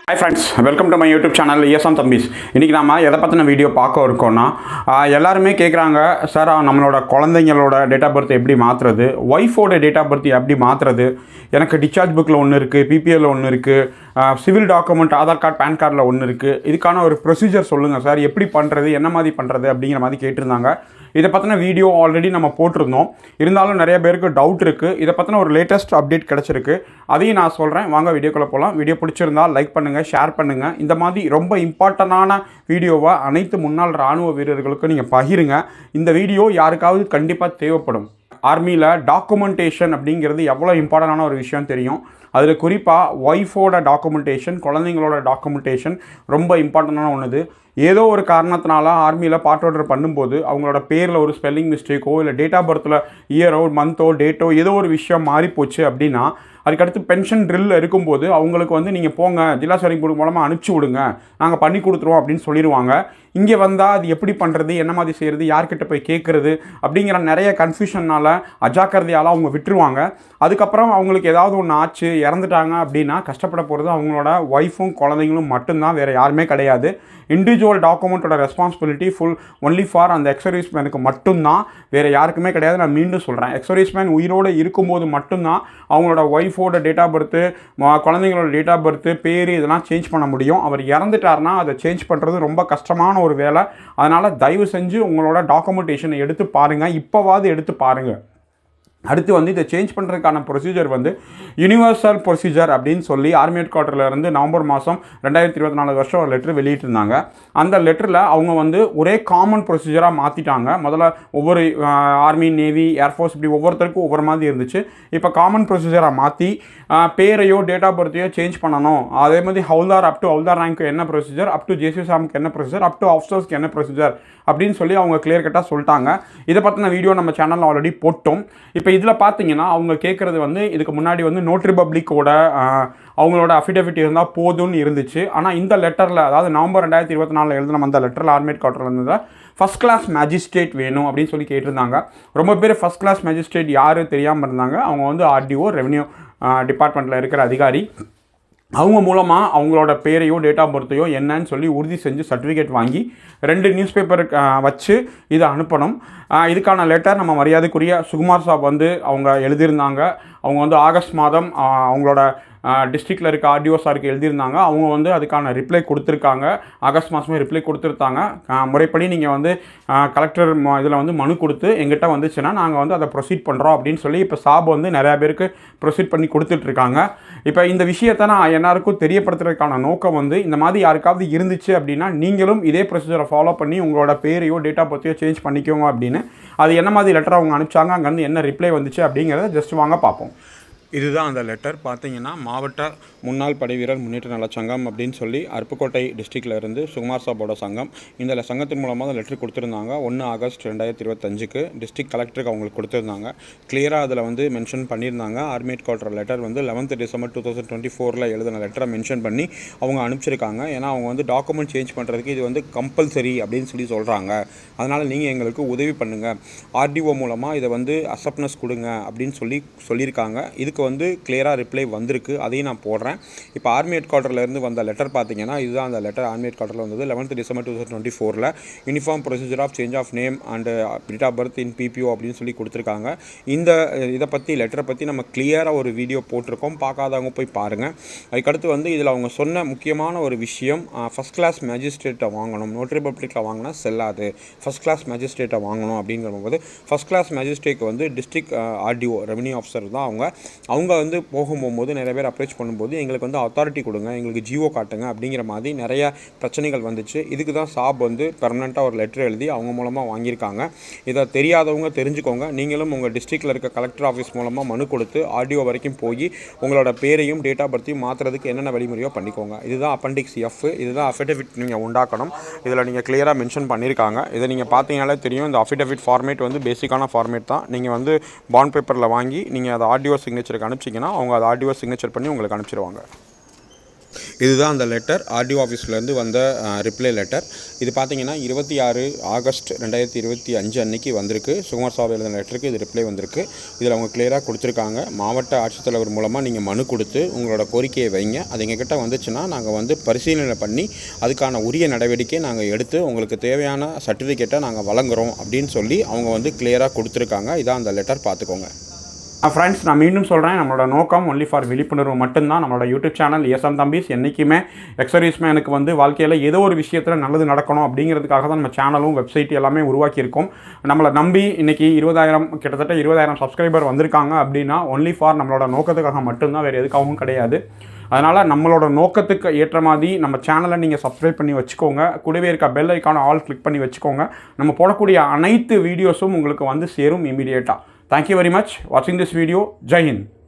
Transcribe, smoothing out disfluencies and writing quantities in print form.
Hi friends, welcome to my YouTube channel ESM Thambis. இன்றைக்கி நம்ம எதை பற்றின வீடியோ பார்க்க இருக்கோன்னா எல்லாருமே கேட்குறாங்க சார் நம்மளோட குழந்தைங்களோட டேட் ஆஃப் பர்த் எப்படி மாற்றுறது, ஒய்ஃபோட டேட் ஆஃப் பர்த் எப்படி மாற்றுறது, எனக்கு டிஸ்சார்ஜ் புக்கில் ஒன்று இருக்குது, பிபிஎல்ல ஒன்று இருக்குது, civil document Aadhaar card PAN கார்டில் ஒன்று இருக்குது, இதுக்கான ஒரு ப்ரொசீஜர் சொல்லுங்கள் சார், எப்படி பண்ணுறது, என்ன மாதிரி பண்ணுறது அப்படிங்கிற மாதிரி கேட்டிருந்தாங்க. இதை பற்றின வீடியோ ஆல்ரெடி நம்ம போட்டிருந்தோம். இருந்தாலும் நிறைய பேருக்கு டவுட் இருக்குது. இதை பற்றின ஒரு லேட்டஸ்ட் அப்டேட் கிடச்சிருக்கு, அதையும் நான் சொல்கிறேன். வாங்க வீடியோக்குள்ளே போகலாம். வீடியோ பிடிச்சிருந்தால் லைக் பண்ணுங்கள், ஷேர் பண்ணுங்கள். இந்த மாதிரி ரொம்ப இம்பார்ட்டண்டான வீடியோவை அனைத்து முன்னாள் இராணுவ வீரர்களுக்கும் நீங்கள் பகிருங்க. இந்த வீடியோ யாருக்காவது கண்டிப்பாக தேவைப்படும். ஆர்மியில் டாக்குமெண்டேஷன் அப்படிங்கிறது எவ்வளோ இம்பார்ட்டண்டான ஒரு விஷயம் தெரியும். அதில் குறிப்பாக ஒய்ஃபோட டாக்குமெண்டேஷன், குழந்தைங்களோட டாக்குமெண்டேஷன் ரொம்ப இம்பார்ட்டண்டான ஒன்று. ஏதோ ஒரு காரணத்தினால ஆர்மியில் பார்ட் ஆர்டர் பண்ணும்போது அவங்களோட பேரில் ஒரு ஸ்பெல்லிங் மிஸ்டேக்கோ இல்லை டேட் ஆஃப் பர்த்தில் இயரோ மந்த்தோ டேட்டோ ஏதோ ஒரு விஷயம் மாறிப்போச்சு அப்படின்னா, அதுக்கடுத்து பென்ஷன் ட்ரில் இருக்கும்போது அவங்களுக்கு வந்து நீங்கள் போங்க ஜில்லா சர்வீஸ் போர்டு மூலமாக அனுப்பிச்சி விடுங்க, நாங்கள் பண்ணி கொடுத்துருவோம் அப்படின்னு சொல்லிடுவாங்க. இங்கே வந்தால் அது எப்படி பண்ணுறது, என்ன மாதிரி செய்கிறது, யார்கிட்ட போய் கேட்குறது அப்படிங்கிற நிறைய கன்ஃபியூஷனால் அஜாக்கிரதையால் அவங்க விட்டுருவாங்க. அதுக்கப்புறம் அவங்களுக்கு ஏதாவது ஒன்று ஆச்சு, இறந்துட்டாங்க அப்படின்னா கஷ்டப்பட போகிறது அவங்களோட ஒய்ஃபும் குழந்தைங்களும் மட்டும்தான், வேறு யாருமே கிடையாது. இண்டிவிஜுவல் டாக்குமெண்ட்டோட ரெஸ்பான்சிபிலிட்டி ஒன்லி ஃபார் அந்த எக்ஸ் மேனுக்கு மட்டும்தான், வேறு யாருக்குமே கிடையாது. நான் மீண்டும் சொல்கிறேன், எக்ஸ் மேன் உயிரோடு இருக்கும்போது மட்டும்தான் அவங்களோட ஒய்ஃபோட டேட் ஆஃப் பர்த்து, குழந்தைங்களோட டேட் ஆஃப் பர்த்து, பேர் இதெல்லாம் சேஞ்ச் பண்ண முடியும். அவர் இறந்துட்டார்னா அதை சேஞ்ச் பண்ணுறது ரொம்ப கஷ்டமான ஒரு வேலை. அதனால் தயவு செஞ்சு உங்களோட டாக்குமெண்டேஷனை எடுத்து பாருங்கள், இப்போவாது எடுத்து பாருங்கள். அடுத்து வந்து இதை சேஞ்ச் பண்ணுறதுக்கான ப்ரொசீஜர் வந்து யூனிவர்சல் ப்ரொசீஜர் அப்படின்னு சொல்லி ஆர்மி ஹெட் குவார்ட்டர்லேருந்து நவம்பர் மாதம் 2024 ஒரு லெட்டர் வெளியிட்டிருந்தாங்க. அந்த லெட்டரில் அவங்க வந்து ஒரே காமன் ப்ரொசீஜராக மாற்றிட்டாங்க. முதல்ல ஒவ்வொரு ஆர்மி, நேவி, ஏர்ஃபோர்ஸ் இப்படி ஒவ்வொருத்தருக்கும் ஒவ்வொரு மாதிரி இருந்துச்சு. இப்போ காமன் ப்ரொசீஜராக மாற்றி பேரையோ டேட் ஆஃப் பர்த்தையோ சேஞ்ச் பண்ணணும். அதே மாதிரி ஹவுல்தார் அப் டு ஹவுல்தார் ரேங்க்கு என்ன ப்ரொசீஜர், அப் டு ஜேசி சாமுக்கு என்ன ப்ரொசீஜர், அப் டு ஆஃபீஸர்ஸ்க்கு என்ன ப்ரொசீஜர் அப்படின்னு சொல்லி அவங்க கிளியர் கட்டாக சொல்லிட்டாங்க. இதை பற்றின வீடியோ நம்ம சேனலில் ஆல்ரெடி போட்டோம். இப்போ இதில் பார்த்தீங்கன்னா அவங்க கேட்குறது வந்து இதுக்கு முன்னாடி வந்து நோட்ரி பப்ளிக்கோட அவங்களோட அஃபிடவிட் இருந்தால் போதும்னு இருந்துச்சு. ஆனால் இந்த லெட்டரில், அதாவது நவம்பர் 2024 எழுதின அந்த லெட்டரில் ஆர்மி ஹெட் குவார்ட்டரில் இருந்தது ஃபஸ்ட் கிளாஸ் மேஜிஸ்ட்ரேட் வேணும் அப்படின்னு சொல்லி கேட்டிருந்தாங்க. ரொம்ப பேர் ஃபஸ்ட் கிளாஸ் மேஜிஸ்ட்ரேட் யார் தெரியாமல் இருந்தாங்க. அவங்க வந்து ஆர்டிஓ, ரெவென்யூ டிபார்ட்மெண்ட்டில் இருக்கிற அதிகாரி. அவங்க மூலமாக அவங்களோட பேரையோ டேட் ஆஃப் பர்த்தையோ என்னன்னு சொல்லி உறுதி செஞ்சு சர்டிஃபிகேட் வாங்கி 2 நியூஸ் பேப்பர் வச்சு இதை அனுப்பணும். இதுக்கான லெட்டர் நம்ம மரியாதைக்குரிய சுகுமார் சாப் வந்து அவங்க எழுதியிருந்தாங்க. அவங்க வந்து ஆகஸ்ட் மாதம் அவங்களோட டிஸ்ட்ரிக்டில் இருக்க ஆர்டிஓ சாருக்கு எழுதியிருந்தாங்க. அவங்க வந்து அதுக்கான ரிப்ளை கொடுத்துருக்காங்க. ஆகஸ்ட் மாதமே ரிப்ளை கொடுத்துருத்தாங்க. முறைப்படி நீங்கள் வந்து கலெக்டர் இதில் வந்து மனு கொடுத்து எங்கிட்ட வந்துச்சுன்னா நாங்கள் வந்து அதை ப்ரொசீட் பண்ணுறோம் அப்படின்னு சொல்லி இப்போ சாப் வந்து நிறையா பேருக்கு ப்ரொசீட் பண்ணி கொடுத்துட்ருக்காங்க. இப்போ இந்த விஷயத்தை நான் எல்லாருக்கும் தெரியப்படுத்துறதுக்கான நோக்கம் வந்து, இந்த மாதிரி யாருக்காவது இருந்துச்சு அப்படின்னா நீங்களும் இதே ப்ரொசீஜரை ஃபாலோ பண்ணி உங்களோட பேரையோ டேட் ஆஃப் பர்த்தையோ சேஞ்ச் பண்ணிக்கோங்க அப்படின்னு. அது என்ன மாதிரி லெட்டர் அவங்க அனுப்பிச்சாங்க, அங்கேருந்து என்ன ரிப்ளை வந்துச்சு அப்படிங்கிறத ஜஸ்ட் வாங்க பார்ப்போம். இதுதான் அந்த லெட்டர். பார்த்தீங்கன்னா மாவட்ட முன்னாள் படைவீரர் முன்னேற்ற நல சங்கம் அப்படின்னு சொல்லி அருப்புக்கோட்டை டிஸ்ட்ரிக்டில் இருந்து சுகுமார் சாப்போட சங்கம் இந்த சங்கத்தின் மூலமாக லெட்டர் கொடுத்துருந்தாங்க. 1 ஆகஸ்ட் 2025 டிஸ்ட்ரிக்ட் கலெக்டருக்கு அவங்களுக்கு கொடுத்துருந்தாங்க. கிளியராக அதில் வந்து மென்ஷன் பண்ணியிருந்தாங்க. ஆர்மி ஹெட் குவார்ட்டர் லெட்டர் வந்து 11 டிசம்பர் 2024 எழுதின லெட்டரை மென்ஷன் பண்ணி அவங்க அனுப்பிச்சிருக்காங்க. ஏன்னா அவங்க வந்து டாக்குமெண்ட் சேஞ்ச் பண்ணுறதுக்கு இது வந்து கம்பல்சரி அப்படின்னு சொல்லி சொல்கிறாங்க. அதனால் நீங்கள் எங்களுக்கு உதவி பண்ணுங்கள், ஆர்டிஓ மூலமாக இதை வந்து அக்செப்டன்ஸ் கொடுங்க அப்படின்னு சொல்லியிருக்காங்க. இதுக்கு வந்து கிளியராக ரிப்ளை வந்திருக்கு, அதையும் நான் போடுறேன். இப்போ ஆர்மி ஹெட் குவார்ட்டர்லேருந்து வந்த லெட்டர் பார்த்தீங்கன்னா இதுதான் அந்த லெட்டர். ஆர்மி ஹெட் குவார்ட்டரில் வந்தது 11 December 2024 uniform procedure of change of name and date of birth in BPO அப்படின்னு சொல்லி கொடுத்துருக்காங்க. இதை பற்றி லெட்டரை பற்றி நம்ம கிளியராக ஒரு வீடியோ போட்டிருக்கோம், பார்க்காதவங்க போய் பாருங்கள். அதுக்கடுத்து வந்து இதில் அவங்க சொன்ன முக்கியமான ஒரு விஷயம், ஃபஸ்ட் கிளாஸ் மேஜிஸ்ட்ரேட்டை வாங்கணும், நோட்ரி பப்ளிக்கில் வாங்கினா செல்லாது, ஃபஸ்ட் கிளாஸ் மேஜிஸ்ட்ரேட்டை வாங்கணும் அப்படிங்கிறபோது ஃபஸ்ட் கிளாஸ் மேஜிஸ்ட்ரேட்டுக்கு வந்து டிஸ்ட்ரிக்ட் ஆர்டிஓ ரெவென்யூ ஆஃபீஸர் தான் அவங்க வந்து போகும்போது நிறைய பேர் அப்ரோச் பண்ணும்போது எங்களுக்கு வந்து அத்தாரிட்டி கொடுங்க, எங்களுக்கு ஜிஓ காட்டுங்க அப்படிங்கிற மாதிரி நிறைய பிரச்சனைகள் வந்துச்சு. இதுக்கு தான் சாப் வந்து பெர்மனெண்ட்டாக ஒரு லெட்டர் எழுதி அவங்க மூலமாக வாங்கியிருக்காங்க. இதை தெரியாதவங்க தெரிஞ்சுக்கோங்க. நீங்களும் உங்கள் டிஸ்ட்ரிக்டில் இருக்க கலெக்டர் ஆஃபீஸ் மூலமாக மனு கொடுத்து ஆர்டிஓ வரைக்கும் போய் உங்களோட பேரையும் டேட் ஆஃப் பர்த்தையும் மாற்றுறதுக்கு என்னென்ன வழிமுறையோ பண்ணிக்கோங்க. இதுதான் அப்பெண்டிக்ஸ் எஃப். இதுதான் அஃபிடவிட் நீங்கள் உண்டாக்கணும். இதில் நீங்கள் கிளியராக மென்ஷன் பண்ணியிருக்காங்க. இதை நீங்கள் பார்த்தீங்கனாலே தெரியும். இந்த அஃபிடவிட் ஃபார்மேட் வந்து பேசிக்கான ஃபார்மேட் தான். நீங்கள் வந்து பாண்ட் பேப்பரில் வாங்கி நீங்கள் அதை ஆர்டிஓ சிக்னேச்சருக்கு அனுப்பிச்சிங்கன்னா அவங்க அதை ஆர்டிஓ சிக்னேச்சர் பண்ணி உங்களுக்கு அனுப்பிச்சிடுவாங்க. இதுதான் அந்த லெட்டர், ஆர்டிஓ ஆஃபீஸ்லேருந்து வந்த ரிப்ளை லெட்டர். இது பார்த்தீங்கன்னா 26 ஆகஸ்ட் 2025 அன்றைக்கி வந்திருக்கு. சுகுமார் சார் எழுதின லெட்டருக்கு இது ரிப்ளை வந்திருக்கு. இதில் அவங்க கிளியராக கொடுத்துருக்காங்க, மாவட்ட ஆட்சித்தலைவர் மூலமாக நீங்கள் மனு கொடுத்து உங்களோட கோரிக்கையை வைங்க. அது எங்ககிட்ட வந்துச்சுன்னா நாங்கள் வந்து பரிசீலனை பண்ணி அதுக்கான உரிய நடவடிக்கையை நாங்கள் எடுத்து உங்களுக்கு தேவையான சர்டிஃபிகேட்டை நாங்கள் வழங்குகிறோம் அப்படின்னு சொல்லி அவங்க வந்து கிளியராக கொடுத்துருக்காங்க. இதான் அந்த லெட்டர், பார்த்துக்கோங்க. ஃப்ரெண்ட்ஸ், நான் மீண்டும் சொல்கிறேன், நம்மளோட நோக்கம் ஒன்லி ஃபார் விழிப்புணர்வு மட்டும்தான். நம்மளோட யூடியூப் சேனல் ESM தம்பிஸ் என்றைக்குமே எக்ஸர்வீஸ்மேனுக்கு வந்து வாழ்க்கையில் ஏதோ ஒரு விஷயத்தில் நல்லது நடக்கணும் அப்படிங்கிறதுக்காக தான் நம்ம சேனலும் வெப்சைட் எல்லாமே உருவாக்கியிருக்கோம். நம்மளை நம்பி இன்றைக்கி 20,000 கிட்டத்தட்ட 20,000 சப்ஸ்கிரைபர் வந்திருக்காங்க அப்படின்னா ஒன்லி ஃபார் நம்மளோட நோக்கத்துக்காக மட்டும்தான், வேறு எதுக்காகவும் கிடையாது. அதனால் நம்மளோட நோக்கத்துக்கு ஏற்ற மாதிரி நம்ம சேனலை நீங்கள் சப்ஸ்கிரைப் பண்ணி வச்சுக்கோங்க. கூடவே இருக்க பெல் ஐக்கான ஆல் கிளிக் பண்ணி வச்சுக்கோங்க. நம்ம போடக்கூடிய அனைத்து வீடியோஸும் உங்களுக்கு வந்து சேரும் இமீடியேட்டாக. Thank you very much watching this video. Jai Hind.